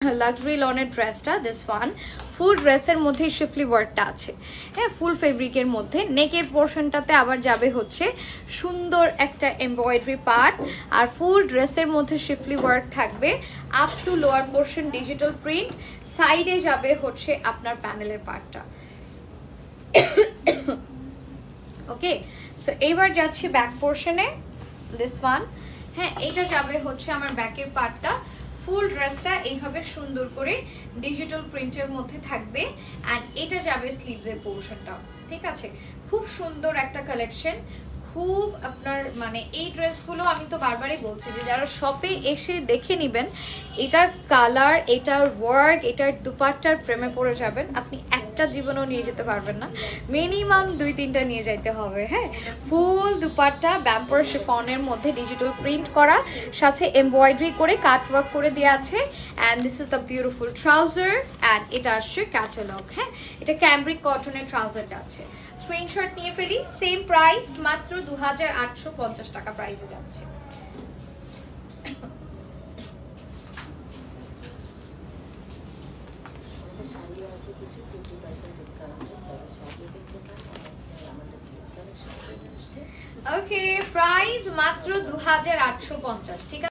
Luxury লনের ড্রেসটা, this one ফুল ড্রেসের মধ্যে শিফলি ওয়ার্কটা আছে, হ্যাঁ, ফুল ফেব্রিকের মধ্যে। নেকের পোর্শনটাতে আবার যাবে হচ্ছে সুন্দর একটা এমব্রয়ডারি পার্ট, আর ফুল ড্রেসের মধ্যে শিফলি ওয়ার্ক থাকবে up to lower portion digital print. সাইডে যাবে হচ্ছে আপনার প্যানেলের পার্টটা। ওকে, সো এইবার যাচ্ছি ব্যাক পোর্শনে, দিস ওয়ান, হ্যাঁ, এটা যাবে হচ্ছে আমার ব্যাকের পার্টটা। ফুল ড্রেসটা এইভাবে সুন্দর করে ডিজিটাল প্রিন্টের মধ্যে থাকবে, অ্যান্ড এটা যাবে স্লিভসের পোর্শনটা, ঠিক আছে। খুব সুন্দর একটা কালেকশন, খুব আপনার মানে এই ড্রেসগুলো আমি তো বারবারই বলছি যে যারা শপে এসে দেখে নেবেন, এটার কালার, এটার ওয়ার্ক, এটার দুপাট্টার প্রেমে পড়ে যাবেন। আপনি একটা জীবনও নিয়ে যেতে পারবেন না, মিনিমাম 2-3টা নিয়ে যাইতে হবে। হ্যাঁ, ফুল দুপাট্টা ব্যাম্পার শিফনের মধ্যে ডিজিটাল প্রিন্ট করা, সাথে এমব্রয়ডারি করে কাট ওয়ার্ক করে দেওয়া আছে, and this is the beautiful trouser, and এটা আসছে ক্যাটালগ। হ্যাঁ, এটা ক্যামব্রিক কটনের ট্রাউজার যাচ্ছে। স্ক্রিনশট নিয়ে ফেলি, সেম প্রাইস, মাত্র 2850 টাকা প্রাইসে যাচ্ছে। ওকে, প্রাইস মাত্র 2850, ঠিক আছে।